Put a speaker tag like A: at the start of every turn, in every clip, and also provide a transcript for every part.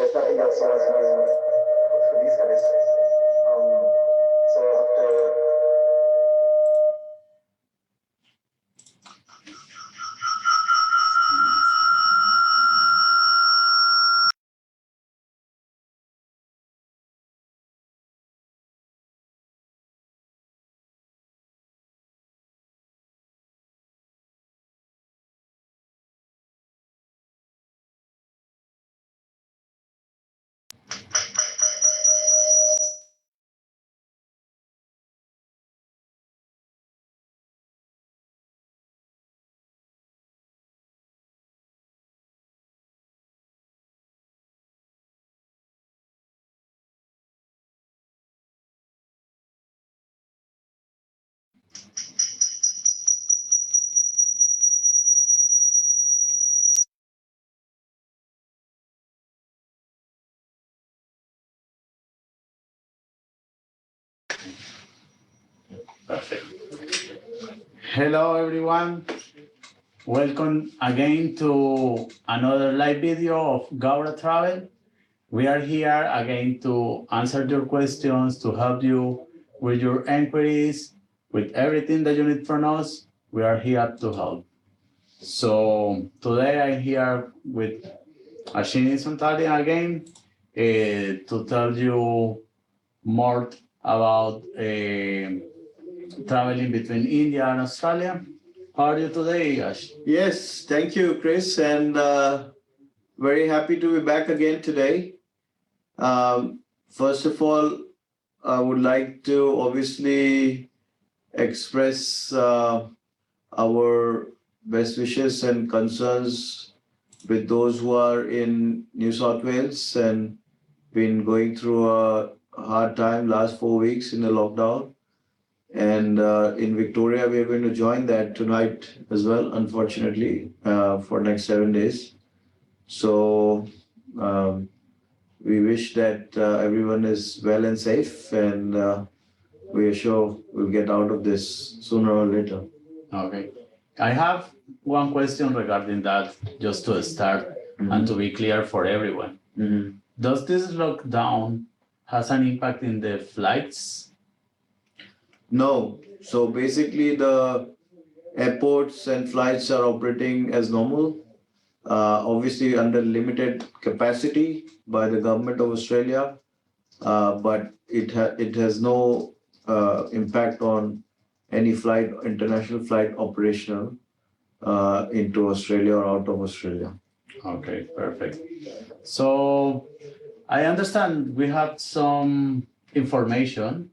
A: there's nothing else you want to do for these guys. So after
B: Perfect. Hello, everyone. Welcome again to another live video of Gaura Travel. We are here again to answer your questions, to help you with your inquiries, with everything that you need from us. We are here to help. So today I'm here with Ashini Santali again to tell you more about traveling between India and Australia. How are you today, Ash?
C: Yes, thank you, Chris, and very happy to be back again today. First of all, I would like to obviously express our best wishes and concerns with those who are in New South Wales and been going through a hard time last 4 weeks in the lockdown. And in Victoria, we are going to join that tonight as well, unfortunately, for next 7 days. So um, we wish that everyone is well and safe, and we are sure we'll get out of this sooner or later.
B: Okay. I have one question regarding that, just to start and to be clear for everyone. Does this lockdown has an impact in the flights?
C: No. So basically, the airports and flights are operating as normal. Obviously, under limited capacity by the government of Australia, but it has no impact on any flight, international flight operational into Australia or out of Australia.
B: Okay, perfect. So I understand we have some information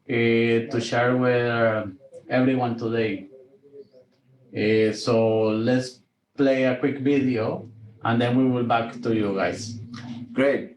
B: to share with everyone today. So let's play a quick video and then we will back to you guys.
C: Great.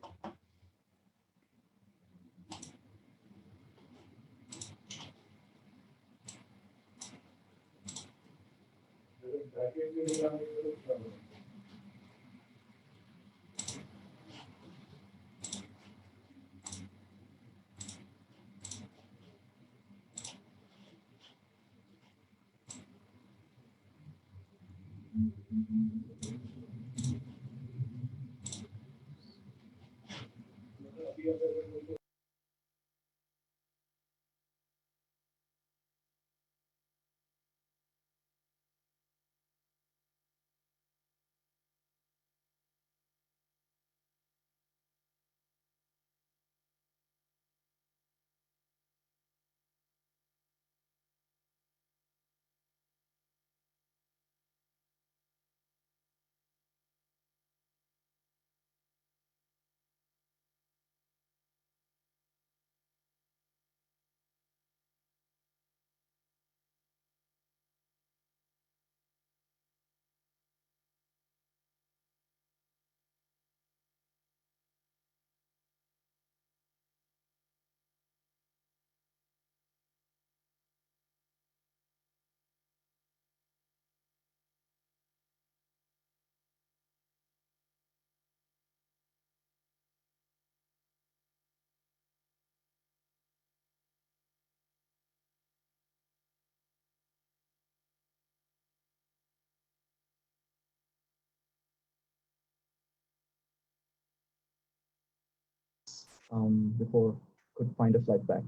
D: before could find a flight back.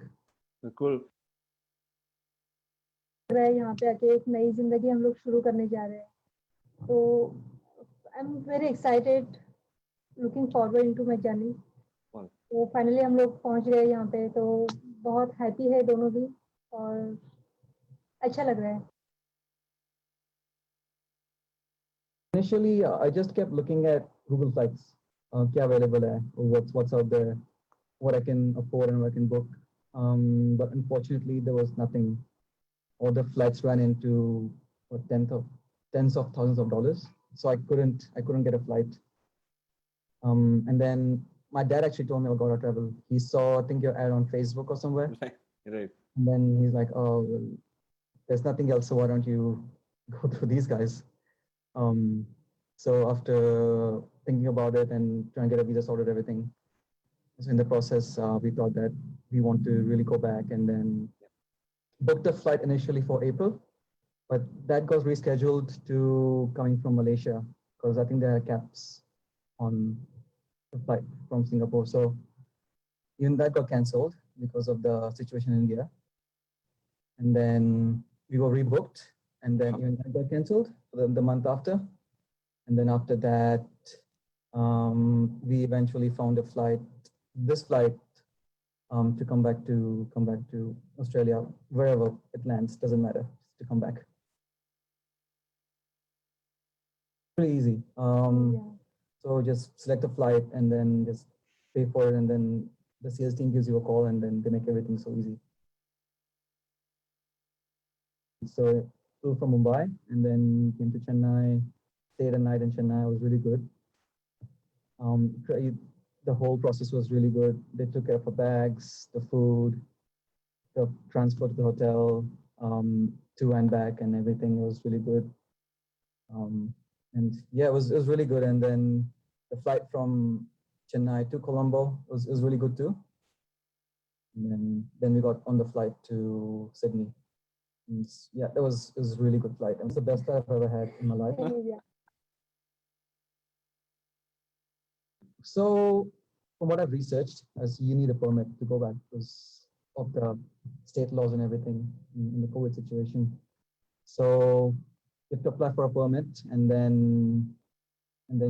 C: Cool.
E: रहा है यहाँ पे आके एक नई जिंदगी हम लोग शुरू करने जा रहे हैं तो I am very excited looking forward into my journey तो फाइनली हम लोग पहुंच गए यहाँ पे तो बहुत हैप्पी है दोनों भी और अच्छा लग रहा है
D: Initially, I just kept looking at Google Flights, क्या available है, what's out there, what I can afford and what I can book. But unfortunately, there was nothing. All the flights ran into tens of thousands of dollars, so I couldn't get a flight. And then my dad actually told me about Gaura Travel. He saw, I think, your ad on Facebook or somewhere.
C: Right.
D: And then he's like, "Oh, well, there's nothing else, so why don't you go through these guys?" So after thinking about it and trying to get a visa sorted, everything. So in the process, we thought that we want to really go back and then booked a flight initially for April, but that got rescheduled to coming from Malaysia because I think there are caps on the flight from Singapore. So even that got cancelled because of the situation in India. And then we were rebooked and then even that got cancelled the month after. And then after that, we eventually found a flight, this flight, to come back to Australia, wherever it lands, doesn't matter, to come back. Pretty easy. So just select a flight and then just pay for it, and then the sales team gives you a call, and then they make everything so easy. So flew from Mumbai and then came to Chennai, stayed a night in Chennai. It was really good. The whole process was really good. They took care of our bags, the food, the transport to the hotel, to and back, and everything was really good. And yeah, it was really good. And then the flight from Chennai to Colombo was really good too. And then we got on the flight to Sydney. And yeah, it was a really good flight. It was the best flight I've ever had in my life.
E: yeah.
D: So from what I've researched, as you need a permit to go back because of the state laws and everything in the COVID situation. So you have to apply for a permit and then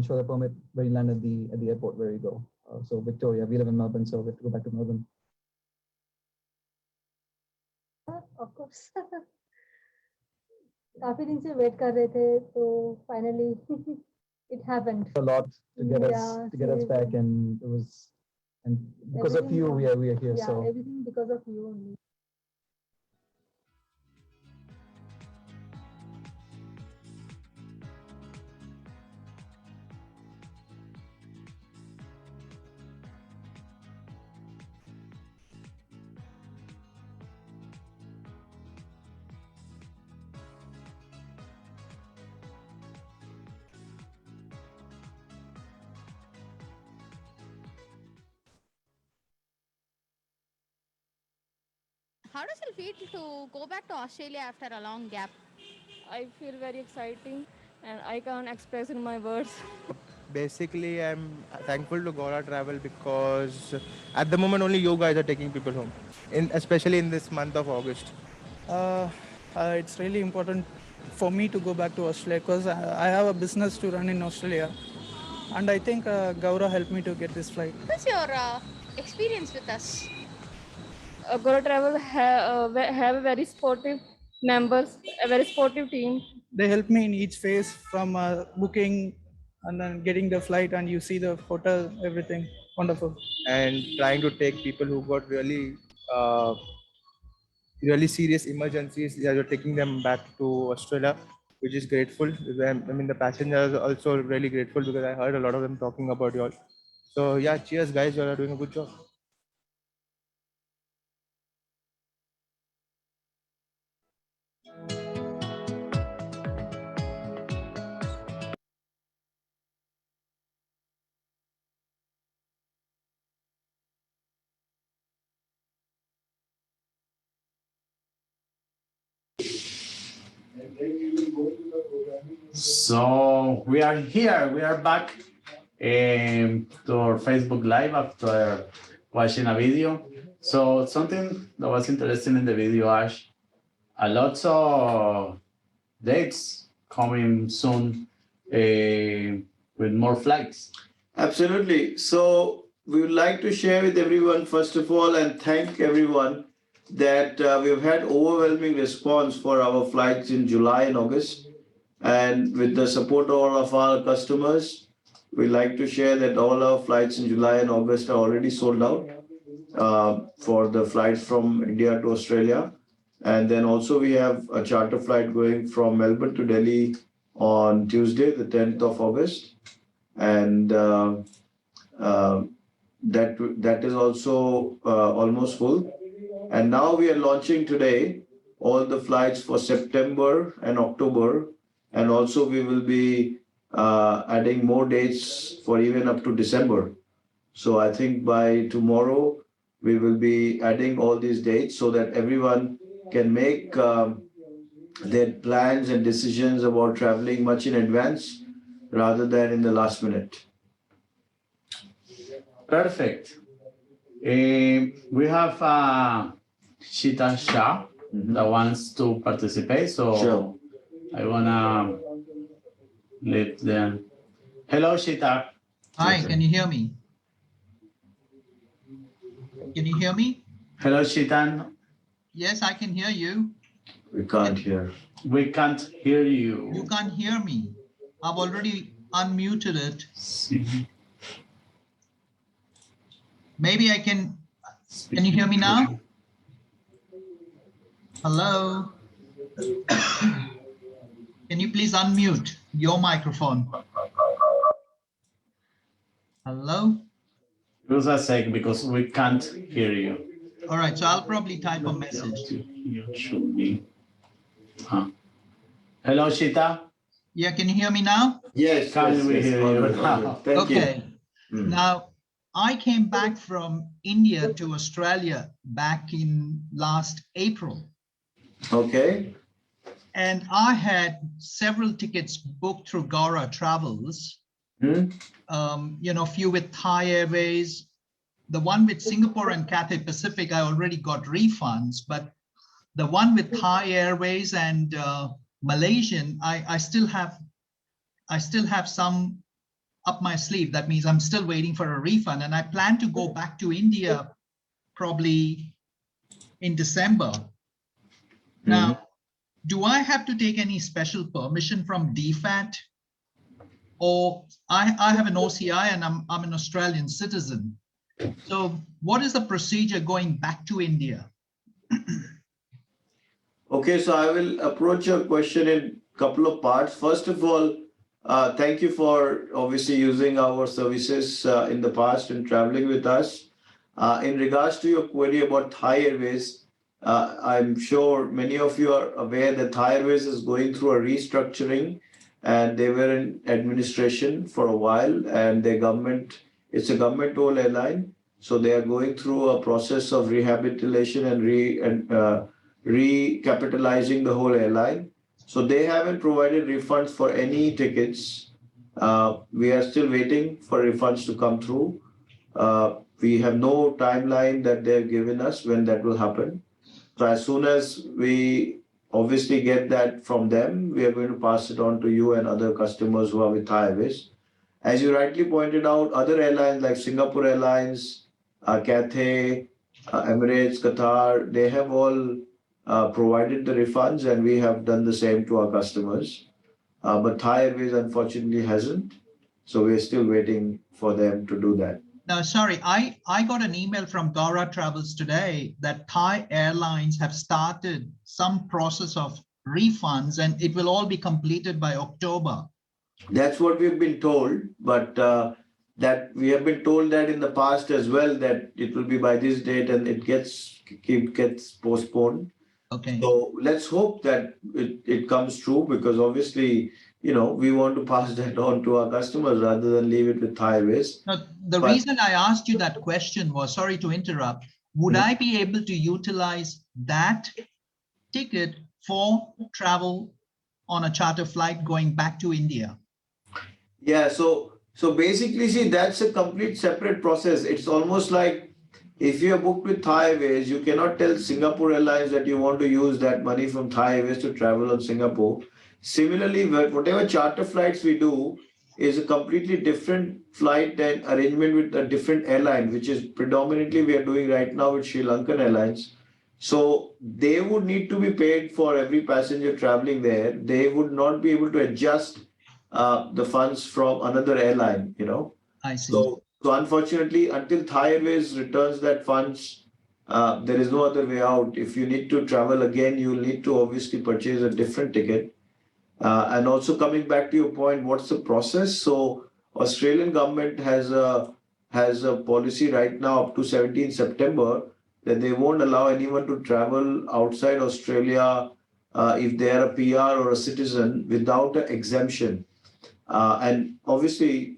D: show the permit where you land at the airport where you go. So Victoria, we live in Melbourne, so we have to go back to Melbourne.
E: Of course. काफी दिन से wait कर रहे थे तो finally it happened.
D: A lot to get us back, and it was, and because of you, we are here.
E: Yeah,
D: so
E: everything because of you only.
F: How does it feel to go back to Australia after a long gap?
G: I feel very exciting and I can't express in my words.
H: Basically, I'm thankful to Gaura Travel because at the moment only you guys are taking people home, especially in this month of August.
I: It's really important for me to go back to Australia because I have a business to run in Australia, and I think Gaura helped me to get this flight.
F: What's your experience with us?
G: Gaura Travel have a very supportive members, a very supportive team.
I: They helped me in each phase from booking and then getting the flight, and you see the hotel, everything. Wonderful.
H: And trying to take people who got really serious emergencies, you're taking them back to Australia, which is grateful. I mean, the passengers are also really grateful because I heard a lot of them talking about you all. So yeah, cheers guys, you all are doing a good job.
B: So we are here, we are back to our Facebook Live after watching a video. So something that was interesting in the video, Ash, a lot of dates coming soon with more flights.
C: Absolutely. So we would like to share with everyone, first of all, and thank everyone that we've had overwhelming response for our flights in July and August. And with the support of all of our customers, we'd like to share that all our flights in July and August are already sold out for the flights from India to Australia. And then also we have a charter flight going from Melbourne to Delhi on Tuesday, the 10th of August. And that is also almost full. And now we are launching today all the flights for September and October. And also we will be adding more dates for even up to December. So I think by tomorrow, we will be adding all these dates so that everyone can make their plans and decisions about traveling much in advance rather than in the last minute.
B: Perfect. We have Shita Shah that wants to participate. So
C: Sure.
B: I wanna leave them. Hello, Shita.
J: Hi, can you hear me? Can you hear me?
B: Hello, Shitan.
J: Yes, I can hear you.
C: We can't hear.
B: We can't hear you.
J: You can't hear me. I've already unmuted it. Maybe I can you hear me now? Hello? Can you please unmute your microphone? Hello?
B: Give us a sec because we can't hear you.
J: All right, so I'll probably type a message.
B: You should be. Hello, Shita.
J: Yeah, can you hear me now?
C: Yes,
B: Can we hear
C: all
B: you
C: good, all
B: now?
C: good. Thank you.
J: Okay.
C: Mm.
J: Now, I came back from India to Australia back in last April.
C: Okay.
J: And I had several tickets booked through Gaura Travels.
C: Hmm?
J: Few with Thai Airways. The one with Singapore and Cathay Pacific, I already got refunds, but the one with Thai Airways and Malaysian, I still have some up my sleeve. That means I'm still waiting for a refund, and I plan to go back to India probably in December. Now, do I have to take any special permission from DFAT? Or I have an OCI and I'm an Australian citizen. So what is the procedure going back to India?
C: Okay, so I will approach your question in a couple of parts. First of all, thank you for obviously using our services in the past and traveling with us. In regards to your query about Thai Airways, I'm sure many of you are aware that Thai Airways is going through a restructuring, and they were in administration for a while, and it's a government-owned airline. So they are going through a process of rehabilitation and recapitalizing the whole airline. So they haven't provided refunds for any tickets. We are still waiting for refunds to come through. We have no timeline that they've given us when that will happen. So as soon as we obviously get that from them, we are going to pass it on to you and other customers who are with Thai Airways. As you rightly pointed out, other airlines like Singapore Airlines, Cathay, Emirates, Qatar, they have all provided the refunds, and we have done the same to our customers. But Thai Airways unfortunately hasn't. So we're still waiting for them to do that.
J: Now, sorry, I got an email from Gaura Travels today that Thai Airlines have started some process of refunds and it will all be completed by October.
C: That's what we've been told, but that we have been told that in the past as well, that it will be by this date and it gets postponed.
J: Okay.
C: So let's hope that it comes true, because obviously, we want to pass that on to our customers rather than leave it with Thai Airways.
J: Now, the reason I asked you that question was, sorry to interrupt, would I be able to utilize that ticket for travel on a charter flight going back to India?
C: Yeah, so basically, see, that's a complete separate process. It's almost like if you are booked with Thai Airways, you cannot tell Singapore Airlines that you want to use that money from Thai Airways to travel on Singapore. Similarly, whatever charter flights we do is a completely different flight and arrangement with a different airline, which is predominantly we are doing right now with Sri Lankan Airlines. So they would need to be paid for every passenger traveling there. They would not be able to adjust the funds from another airline, you know.
J: I see.
C: So unfortunately, until Thai Airways returns that funds, there is no other way out. If you need to travel again, you will need to obviously purchase a different ticket. And also coming back to your point, what's the process? So Australian government has a policy right now up to 17 September that they won't allow anyone to travel outside Australia if they are a PR or a citizen without an exemption. And obviously,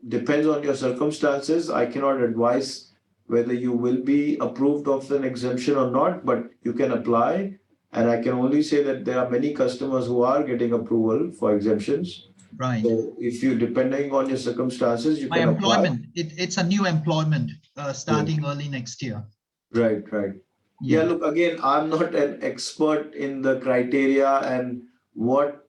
C: depends on your circumstances. I cannot advise whether you will be approved of an exemption or not, but you can apply. And I can only say that there are many customers who are getting approval for exemptions.
J: Right.
C: So if you, depending on your circumstances, you
J: My
C: can apply.
J: employment, it's a new employment starting early next year.
C: Right, right. Yeah, look, again, I'm not an expert in the criteria and what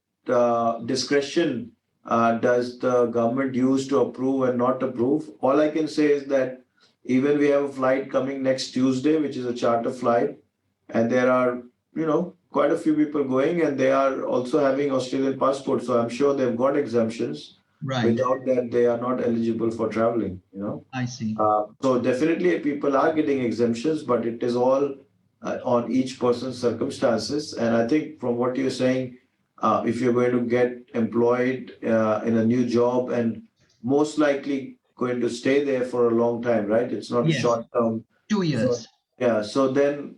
C: discretion does the government use to approve and not approve. All I can say is that even we have a flight coming next Tuesday, which is a charter flight, and there are, you know, quite a few people going, and they are also having Australian passports. So I'm sure they've got exemptions.
J: Right.
C: Without that, they are not eligible for traveling, you know.
J: I see.
C: So definitely people are getting exemptions, but it is all on each person's circumstances. And I think from what you're saying, if you're going to get employed in a new job and most likely going to stay there for a long time, right? It's not
J: Yes.
C: short term.
J: 2 years.
C: So, yeah, so then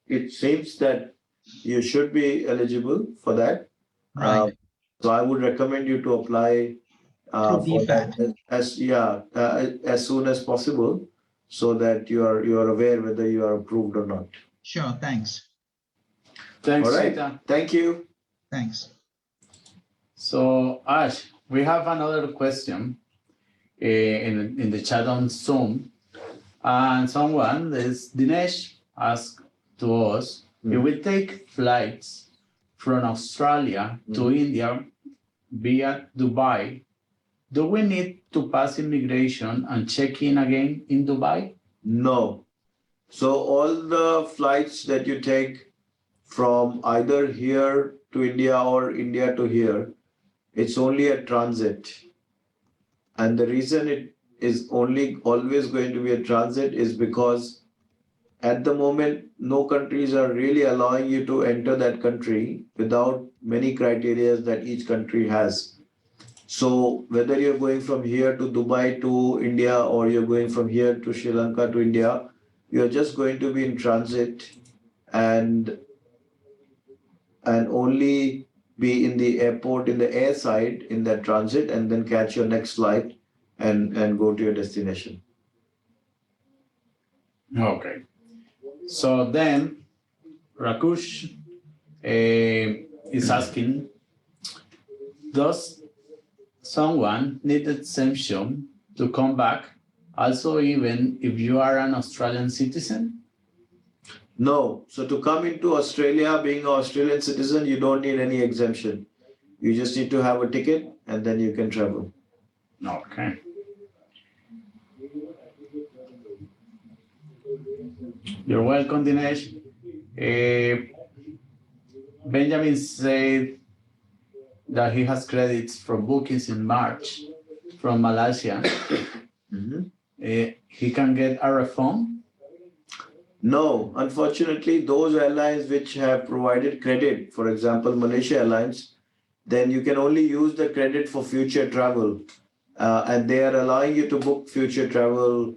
C: it seems that you should be eligible for that.
J: Right.
C: So I would recommend you to apply
J: Through
C: for that as soon as possible, so that you are aware whether you are approved or not.
J: Sure. Thanks.
B: Thanks,
C: All right.
B: Sita.
C: Thank you.
J: Thanks.
B: So Ash, we have another question in the chat on Zoom, and someone, is Dinesh, asked to us if we take flights from Australia to India via Dubai, do we need to pass immigration and check in again in Dubai?
C: No. So all the flights that you take from either here to India or India to here, it's only a transit. And the reason it is only always going to be a transit is because at the moment, no countries are really allowing you to enter that country without many criteria that each country has. So whether you're going from here to Dubai to India, or you're going from here to Sri Lanka to India, you're just going to be in transit and only be in the airport, in the air side, in that transit, and then catch your next flight and go to your destination.
B: Okay. So then Rakush is asking, does someone need exemption to come back, also even if you are an Australian citizen?
C: No. So to come into Australia, being an Australian citizen, you don't need any exemption. You just need to have a ticket and then you can travel.
B: Okay. You're welcome, Dinesh. Benjamin said that he has credits from bookings in March from Malaysia. He can get a refund?
C: No, unfortunately, those airlines which have provided credit, for example, Malaysia Airlines, then you can only use the credit for future travel. And they are allowing you to book future travel,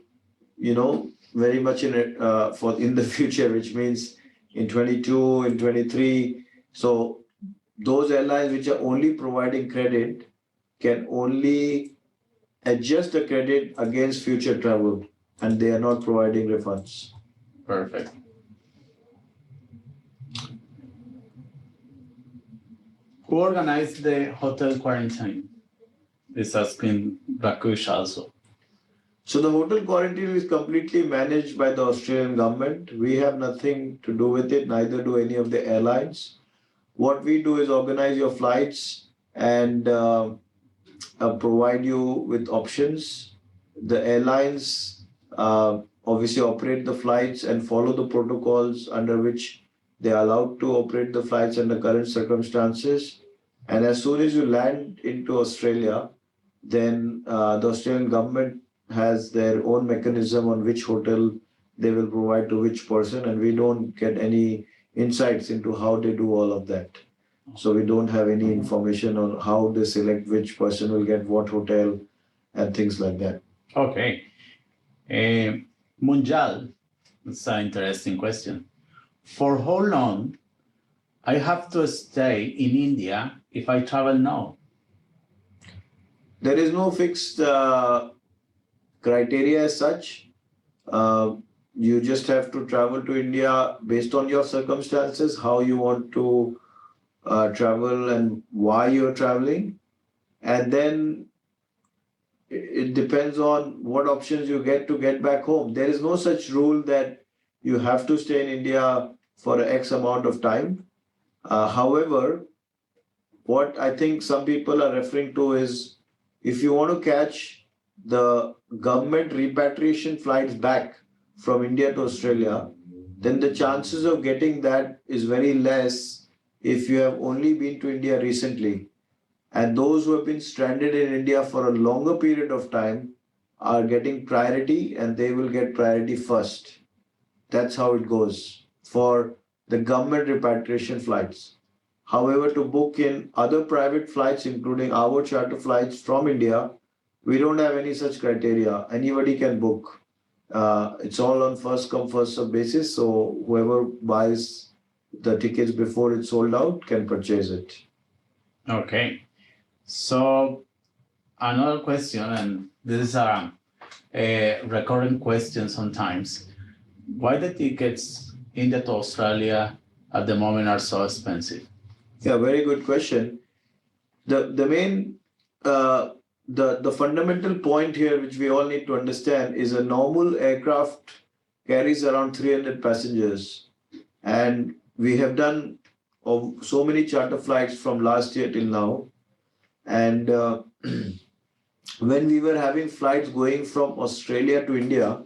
C: you know, very much in the future, which means in 22, in 23. So those airlines which are only providing credit can only adjust the credit against future travel, and they are not providing refunds.
B: Perfect. Who organized the hotel quarantine? Is asking Rakush also.
C: So the hotel quarantine is completely managed by the Australian government. We have nothing to do with it, neither do any of the airlines. What we do is organize your flights and provide you with options. The airlines obviously operate the flights and follow the protocols under which they are allowed to operate the flights under current circumstances. And as soon as you land into Australia, then the Australian government has their own mechanism on which hotel they will provide to which person, and we don't get any insights into how they do all of that. So we don't have any information on how they select which person will get what hotel and things like that.
B: Okay. Munjal, it's an interesting question. For how long I have to stay in India if I travel now?
C: There is no fixed criteria as such. You just have to travel to India based on your circumstances, how you want to travel and why you're traveling. And then it depends on what options you get to get back home. There is no such rule that you have to stay in India for X amount of time. However, what I think some people are referring to is if you want to catch the government repatriation flights back from India to Australia, then the chances of getting that is very less if you have only been to India recently. And those who have been stranded in India for a longer period of time are getting priority, and they will get priority first. That's how it goes for the government repatriation flights. However, to book in other private flights, including our charter flights from India, we don't have any such criteria. Anybody can book. It's all on first come, first serve basis. So whoever buys the tickets before it's sold out can purchase it.
B: Okay. So another question, and this is a recurring question sometimes. Why the tickets India to Australia at the moment are so expensive?
C: Yeah, very good question. The main the fundamental point here, which we all need to understand, is a normal aircraft carries around 300 passengers, and we have done so many charter flights from last year till now. And when we were having flights going from Australia to India,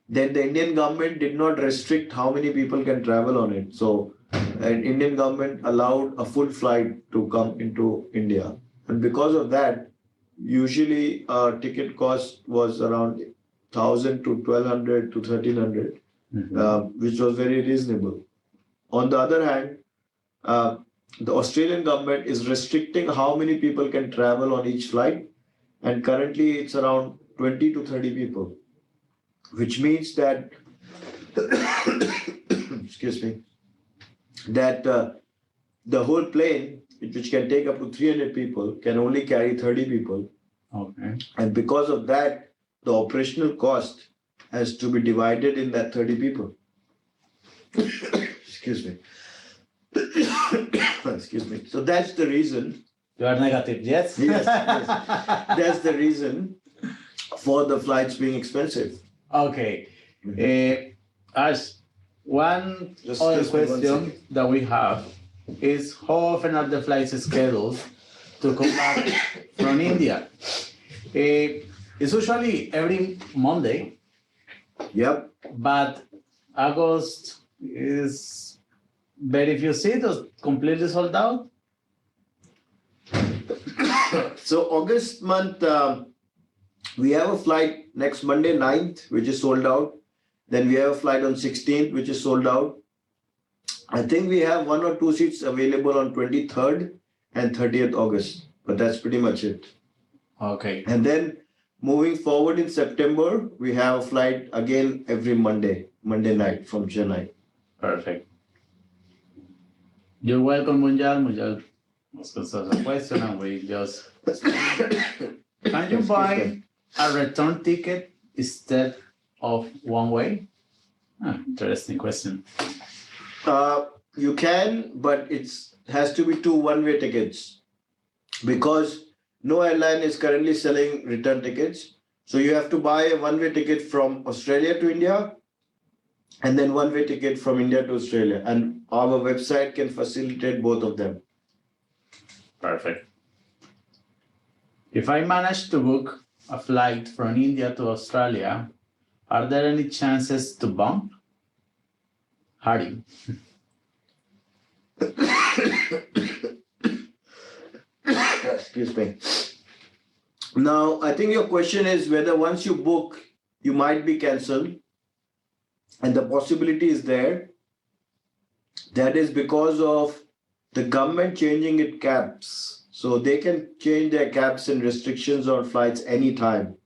C: then the Indian government did not restrict how many people can travel on it. So an Indian government allowed a full flight to come into India. And because of that, usually our ticket cost was around 1,000 to 1,200 to 1,300, which was very reasonable. On the other hand, the Australian government is restricting how many people can travel on each flight. And currently it's around 20 to 30 people, which means that, excuse me, that the whole plane, which can take up to 300 people, can only carry 30 people.
B: Okay.
C: And because of that, the operational cost has to be divided in that 30 people. Excuse me. Excuse me. So that's the reason.
B: You are negative, yes?
C: Yes, yes. That's the reason for the flights being expensive.
B: Okay. Ash, one other
C: Just one
B: question
C: second.
B: that we have is how often are the flights scheduled to come back from India? It's usually every Monday,
C: Yep.
B: but August is very few seats, completely sold out.
C: So August month, we have a flight next Monday 9th, which is sold out. Then we have a flight on 16th, which is sold out. I think we have 1 or 2 seats available on 23rd and 30th August, but that's pretty much it.
B: Okay.
C: And then moving forward in September, we have a flight again every Monday night from Chennai.
B: Perfect. You're welcome, Munjal. Munjal asked us a question and we just... Can you buy a return ticket instead of one way? Interesting question.
C: You can, but it has to be 2 one-way tickets because no airline is currently selling return tickets. So you have to buy a one-way ticket from Australia to India, and then one-way ticket from India to Australia. And our website can facilitate both of them.
B: Perfect. If I manage to book a flight from India to Australia, are there any chances to bump? Hardy.
C: Excuse me. Now, I think your question is whether once you book, you might be cancelled, and the possibility is there. That is because of the government changing its caps. So they can change their caps and restrictions on flights anytime.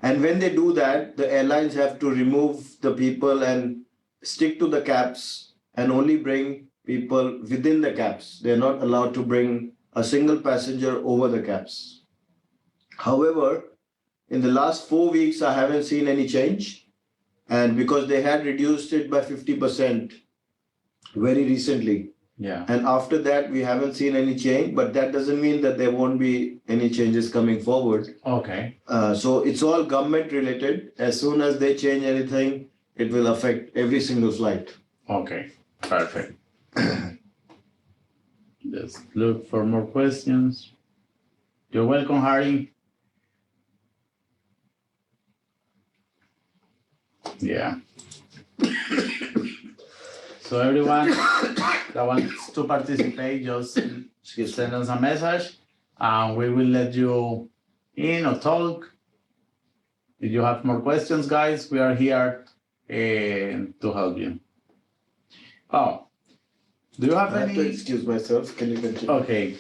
C: And when they do that, the airlines have to remove the people and stick to the caps and only bring people within the caps. They're not allowed to bring a single passenger over the caps. However, in the last 4 weeks, I haven't seen any change. And because they had reduced it by 50% very recently.
B: Yeah.
C: And after that, we haven't seen any change, but that doesn't mean that there won't be any changes coming forward.
B: Okay.
C: So it's all government related. As soon as they change anything, it will affect every single flight.
B: Okay. Perfect. Let's look for more questions. You're welcome, Harry. Yeah. So everyone that wants to participate, just send us a message and we will let you in or talk. If you have more questions, guys, we are here to help you. Oh, do you have
C: I have
B: any?
C: to excuse myself. Can you continue?
B: Okay.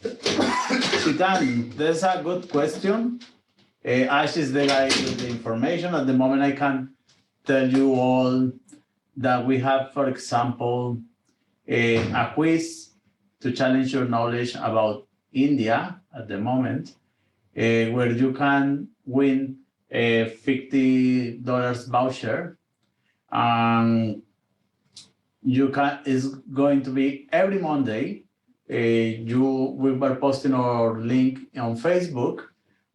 B: Chitan, there's a good question. Ash is the guy with the information. At the moment, I can tell you all that we have, for example, a quiz to challenge your knowledge about India at the moment, where you can win a $50 voucher. You can, it's going to be every Monday. We were posting our link on Facebook,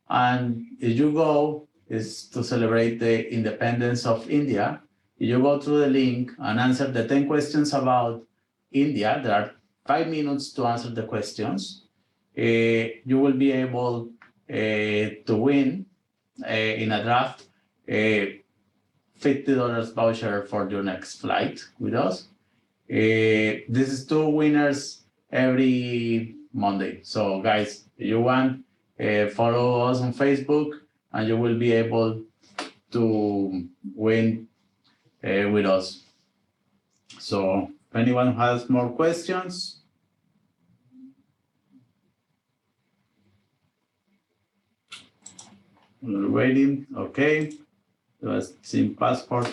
B: and if you go, is to celebrate the independence of India. If you go through the link and answer the 10 questions about India, there are 5 minutes to answer the questions. You will be able to win in a draft a $50 voucher for your next flight with us. This is 2 winners every Monday. So guys, if you want, follow us on Facebook and you will be able to win with us. So if anyone has more questions. We're waiting, okay. SIM passport.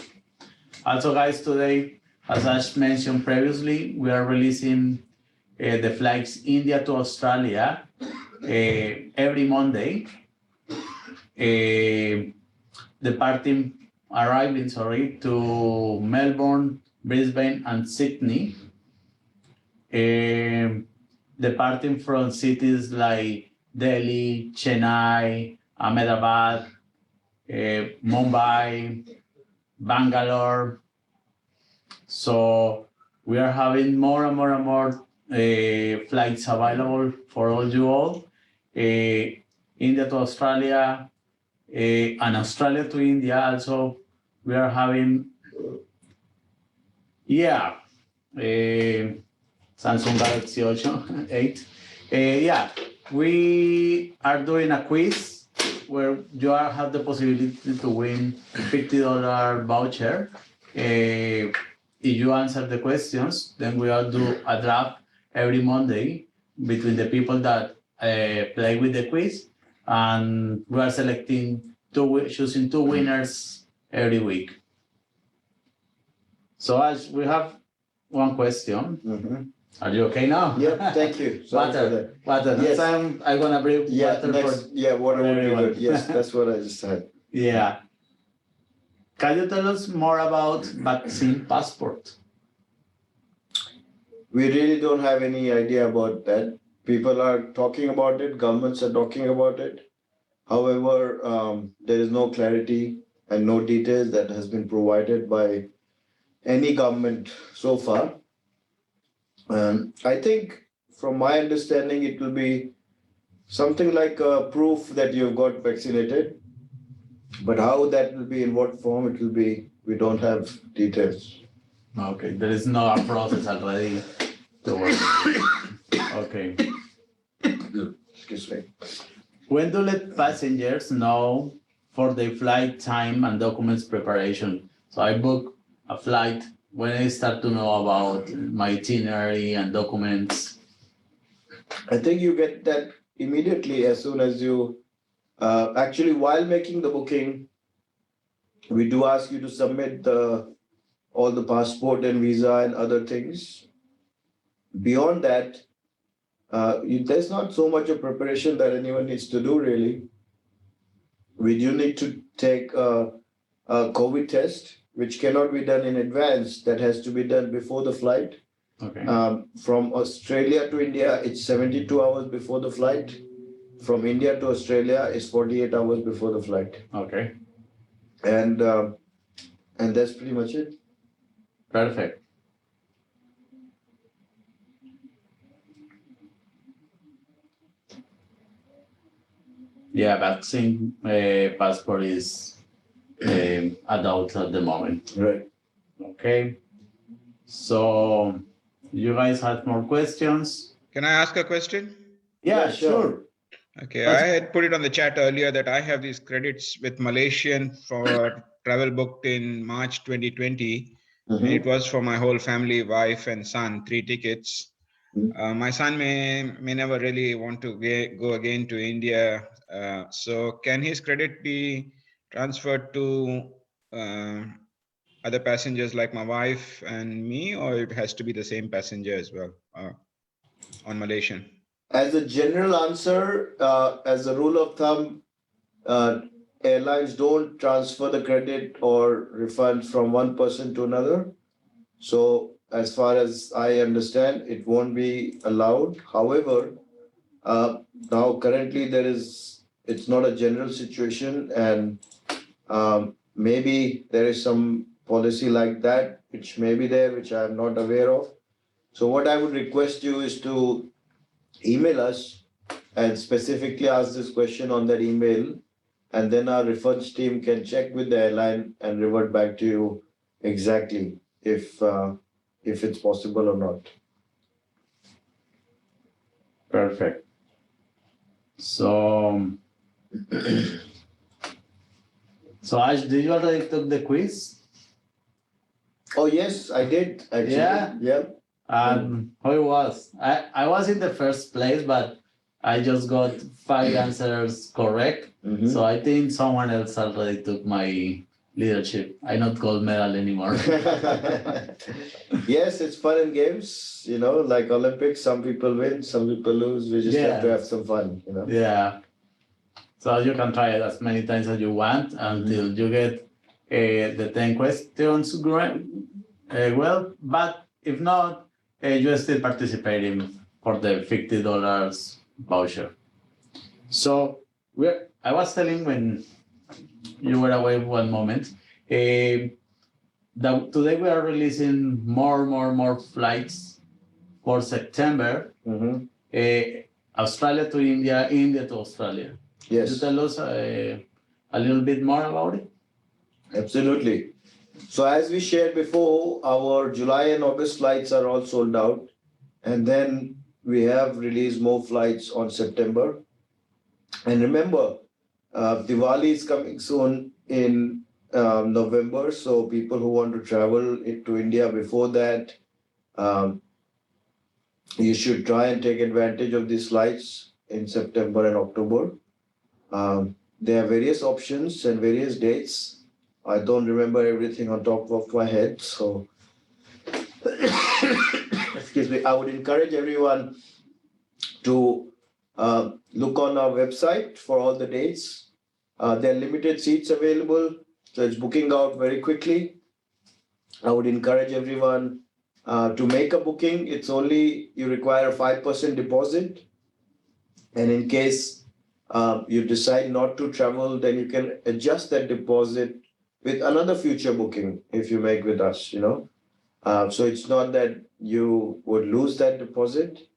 B: Also guys, today, as Ash mentioned previously, we are releasing the flights India to Australia every Monday. Arriving to Melbourne, Brisbane, and Sydney. Departing from cities like Delhi, Chennai, Ahmedabad, Mumbai, Bangalore. So we are having more and more flights available for all. India to Australia, and Australia to India also. We are having, Samsung Galaxy 8. We are doing a quiz where you have the possibility to win $50 voucher. If you answer the questions, then we will do a draft every Monday between the people that play with the quiz, and we are choosing 2 winners every week. So as we have one question.
C: Mm-hmm.
B: Are you okay now?
C: Yeah, thank you. Sorry for that.
B: Water.
C: Yes.
B: Next time I'm gonna bring water for
C: water would be
B: everyone.
C: good. Yes, that's what I just said.
B: Yeah. Can you tell us more about vaccine passport?
C: We really don't have any idea about that. People are talking about it, governments are talking about it. However, there is no clarity and no details that has been provided by any government so far. I think from my understanding, it will be something like a proof that you've got vaccinated. But how that will be, in what form it will be, we don't have details.
B: Okay, there is no process already to work. Okay.
C: Excuse me.
B: When do let passengers know for the flight time and documents preparation? So I book a flight when I start to know about my itinerary and documents.
C: I think you get that immediately as soon as you, actually, while making the booking, we do ask you to submit all the passport and visa and other things. Beyond that, there's not so much of preparation that anyone needs to do, really. We do need to take a COVID test, which cannot be done in advance. That has to be done before the flight.
B: Okay.
C: From Australia to India, it's 72 hours before the flight. From India to Australia, it's 48 hours before the flight.
B: Okay.
C: And that's pretty much it.
B: Perfect. Yeah, vaccine passport is adult at the moment.
C: Right.
B: Okay. So you guys had more questions?
K: Can I ask a question?
B: Yeah,
C: Yeah, sure.
B: sure.
K: Okay, I had put it on the chat earlier that I have these credits with Malaysian for travel booked in March 2020. And it was for my whole family, wife and son, 3 tickets. My son may never really want to go again to India. So can his credit be transferred to other passengers like my wife and me, or it has to be the same passenger as well on Malaysian?
C: As a general answer, as a rule of thumb, airlines don't transfer the credit or refund from one person to another. So as far as I understand, it won't be allowed. However, now currently it's not a general situation, and maybe there is some policy like that, which may be there, which I'm not aware of. So what I would request you is to email us and specifically ask this question on that email, and then our refunds team can check with the airline and revert back to you exactly if it's possible or not.
B: Perfect. So, Ash, did you already took the quiz?
C: Oh yes, I did actually.
B: Yeah?
C: Yeah.
B: How it was? I was in the first place, but I just got 5 answers correct. So I think someone else already took my leadership. I'm not gold medal anymore.
C: Yes, it's fun and games, like Olympics, some people win, some people lose. We just have to have some fun,
B: Yeah. So you can try it as many times as you want until you get the 10 questions well, but if not, you're still participating for the $50 voucher. So I was telling when you were away one moment, that today we are releasing more flights for September. Australia to India, India to Australia.
C: Yes.
B: Could you tell us a little bit more about it?
C: Absolutely. So as we shared before, our July and August flights are all sold out. And then we have released more flights on September. And remember, Diwali is coming soon in November. So people who want to travel to India before that, you should try and take advantage of these flights in September and October. There are various options and various dates. I don't remember everything on top of my head, so excuse me. I would encourage everyone to look on our website for all the dates. There are limited seats available, so it's booking out very quickly. I would encourage everyone to make a booking. It's only, you require a 5% deposit. And in case you decide not to travel, then you can adjust that deposit with another future booking if you make with us, you know. So it's not that you would lose that deposit.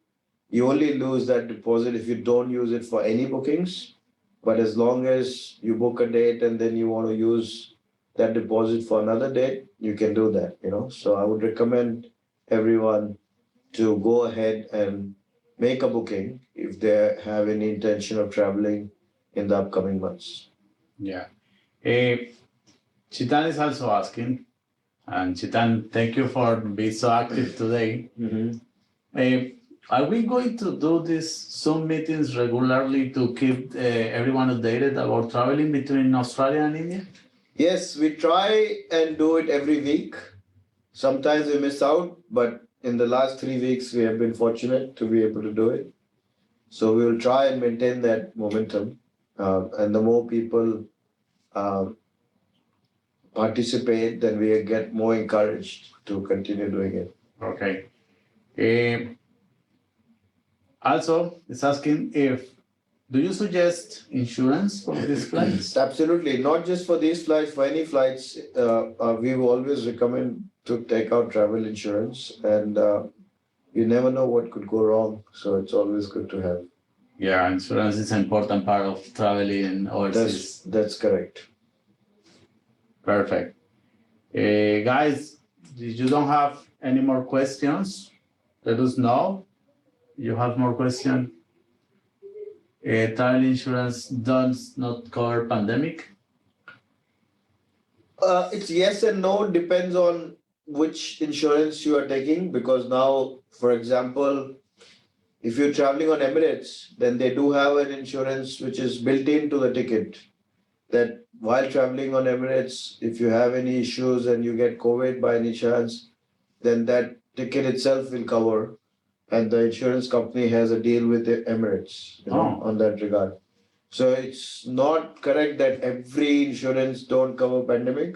C: You only lose that deposit if you don't use it for any bookings. But as long as you book a date and then you want to use that deposit for another date, you can do that, you know. So I would recommend everyone to go ahead and make a booking if they have any intention of traveling in the upcoming months.
B: Yeah. Chitan is also asking, and Chitan, thank you for being so active today. Are we going to do these Zoom meetings regularly to keep everyone updated about traveling between Australia and India?
C: Yes, we try and do it every week. Sometimes we miss out, but in the last 3 weeks, we have been fortunate to be able to do it. So we will try and maintain that momentum. And the more people participate, then we get more encouraged to continue doing it.
B: Okay. Also, it's asking do you suggest insurance for these flights?
C: Absolutely, not just for these flights, for any flights, we will always recommend to take out travel insurance, and you never know what could go wrong. So it's always good to have.
B: Yeah, insurance is an important part of traveling overseas.
C: That's correct.
B: Perfect. Guys, if you don't have any more questions, let us know. You have more questions? Travel insurance does not cover pandemic?
C: It's yes and no, depends on which insurance you are taking, because now, for example, if you're traveling on Emirates, then they do have an insurance which is built into the ticket, that while traveling on Emirates, if you have any issues and you get COVID by any chance, then that ticket itself will cover. And the insurance company has a deal with the Emirates, you know, on that regard. So it's not correct that every insurance don't cover pandemic.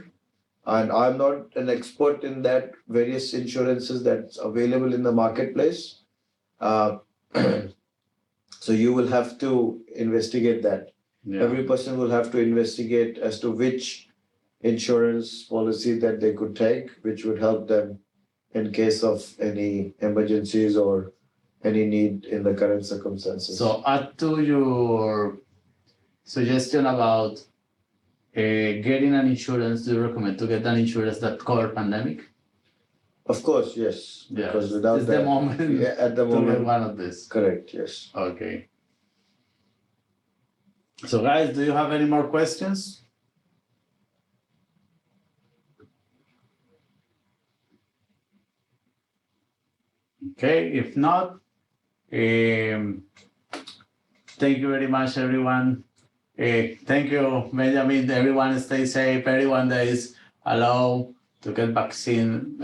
C: And I'm not an expert in that various insurances that's available in the marketplace. So you will have to investigate that.
B: Yeah.
C: Every person will have to investigate as to which insurance policy that they could take, which would help them in case of any emergencies or any need in the current circumstances.
B: So add to your suggestion about getting an insurance, do you recommend to get an insurance that cover pandemic?
C: Of course, yes.
B: Yeah.
C: Because without
B: it's
C: that,
B: the moment
C: yeah, at the
B: to get
C: moment,
B: one of this.
C: correct, yes.
B: Okay. So guys, do you have any more questions? Okay, if not, thank you very much, everyone. Thank you, Benjamin. Everyone stay safe. Everyone that is allowed to get vaccinated.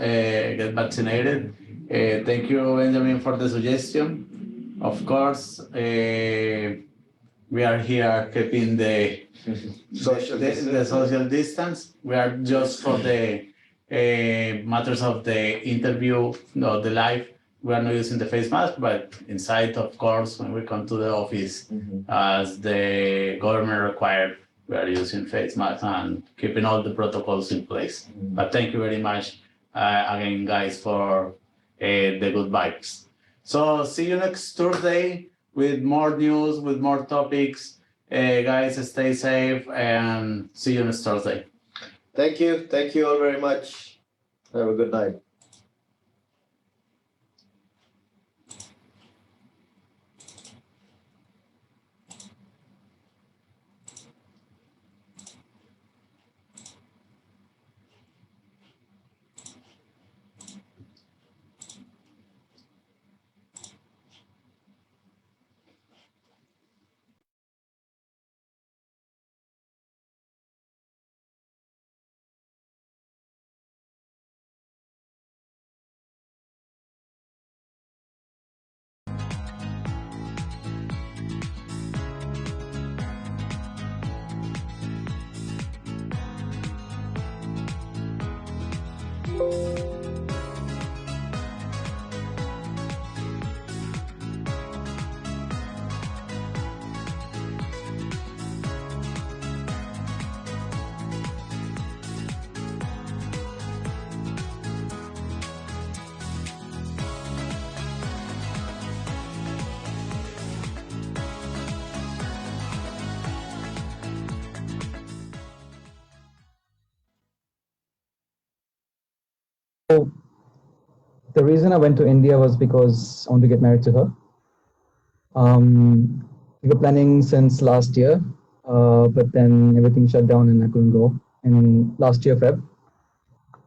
B: Thank you, Benjamin, for the suggestion. Of course, we are here keeping the social distance. We are just for the matters of the interview, no, the live. We are not using the face mask, but inside, of course, when we come to the office, as the government required, we are using face masks and keeping all the protocols in place. But thank you very much again, guys, for the good vibes. So see you next Thursday with more news, with more topics. Guys, stay safe and see you next Thursday.
C: Thank you. Thank you all very much. Have a good night.
D: So the reason I went to India was because I want to get married to her. We were planning since last year, but then everything shut down and I couldn't go in last year, Feb.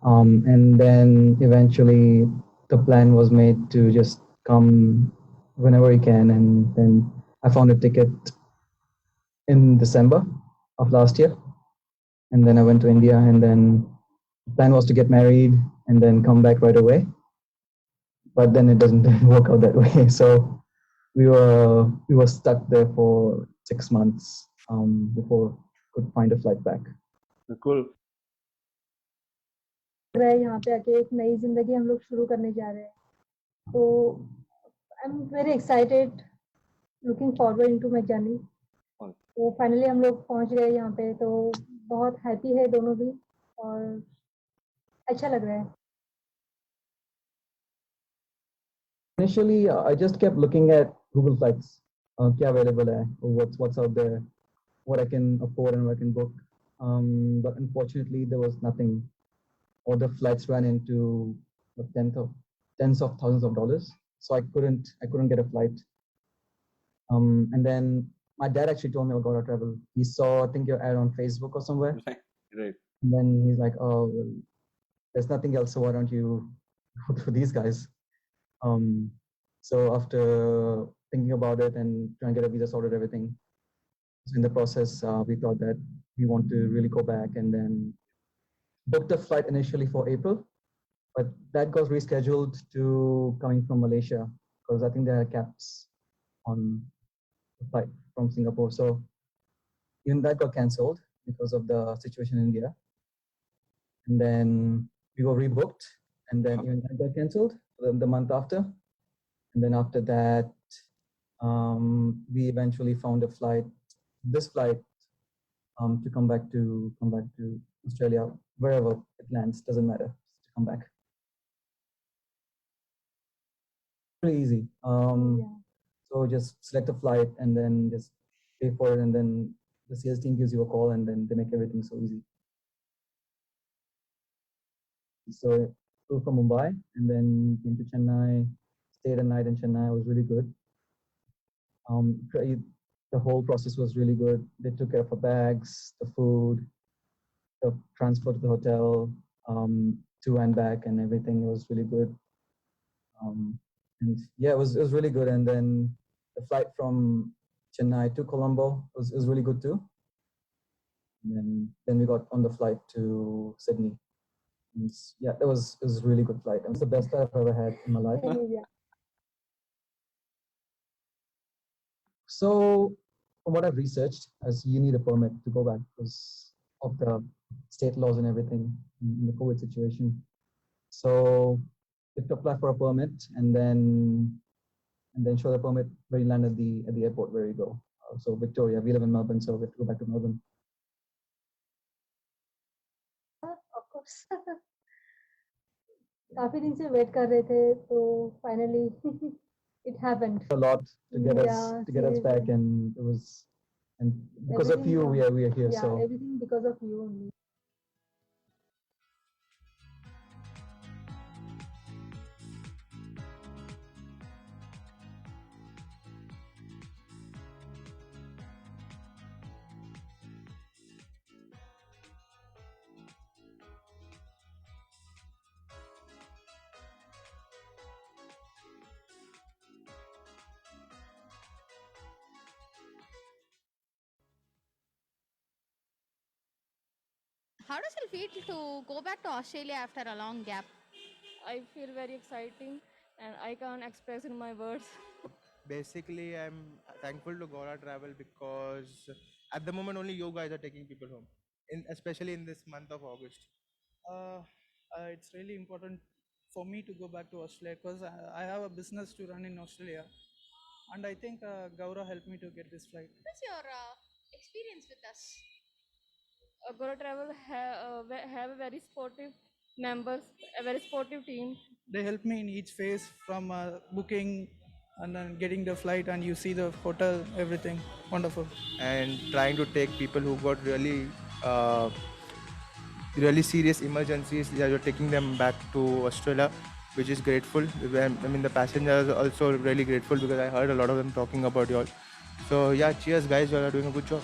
D: And then eventually the plan was made to just come whenever you can. And then I found a ticket in December of last year. And then I went to India, and then the plan was to get married and then come back right away. But then it doesn't work out that way. So we were stuck there for 6 months before could find a flight back.
C: Cool.
E: रहा है यहाँ पे आके एक नई जिंदगी हम लोग शुरू करने जा रहे हैं तो I am very excited looking forward into my journey तो फाइनली हम लोग पहुंच गए यहाँ पे तो बहुत हैप्पी है दोनों भी और अच्छा लग रहा है
D: Initially, I just kept looking at Google Flights, क्या available है, what's out there, what I can afford and what I can book. But unfortunately, there was nothing. Or the flights ran into tens of thousands of dollars, so I couldn't get a flight. And then my dad actually told me about Gaura Travel. He saw, I think, your ad on Facebook or somewhere.
C: Right.
D: And then he's like, "Oh, well, there's nothing else, so why don't you go through these guys?" So after thinking about it and trying to get a visa sorted, everything. So in the process, we thought that we want to really go back, and then booked a flight initially for April, but that got rescheduled to coming from Malaysia because I think there are caps on the flight from Singapore. So even that got cancelled because of the situation in India. And then we were rebooked, and then even that got cancelled the month after. And then after that, we eventually found a flight, this flight, to come back to Australia, wherever it lands, doesn't matter, to come back. Pretty easy. So just select a flight and then just pay for it, and then the sales team gives you a call, and then they make everything so easy. So flew from Mumbai and then came to Chennai, stayed a night in Chennai. It was really good. The whole process was really good. They took care of our bags, the food, the transfer to the hotel, to and back, and everything. It was really good. And yeah, it was really good. And then the flight from Chennai to Colombo was really good too. And then we got on the flight to Sydney. And yeah, it was a really good flight. It was the best I've ever had in my life.
E: Yeah.
D: So from what I've researched, as you need a permit to go back because of the state laws and everything in the COVID situation. So you have to apply for a permit and then show the permit where you land at the airport where you go. So Victoria, we live in Melbourne, so we have to go back to Melbourne.
E: Of course. काफी दिन से wait कर रहे थे तो finally it happened.
D: A lot to get us back, and it was, and because of you we are here.
E: Yeah,
D: so
E: everything because of you only.
F: How does it feel to go back to Australia after a long gap?
G: I feel very exciting and I can't express in my words.
H: Basically, I'm thankful to Gaura Travel because at the moment only you guys are taking people home, especially in this month of August.
I: It's really important for me to go back to Australia because I have a business to run in Australia, and I think Gaura helped me to get this flight.
F: What's your experience with us?
G: Gaura Travel have a very sportive members, a very sportive team.
I: They helped me in each phase from booking and then getting the flight, and you see the hotel, everything wonderful.
H: And trying to take people who got really really serious emergencies, yeah, you're taking them back to Australia, which is grateful. I mean, the passengers are also really grateful because I heard a lot of them talking about you all. So yeah, cheers guys, you all are doing a good job.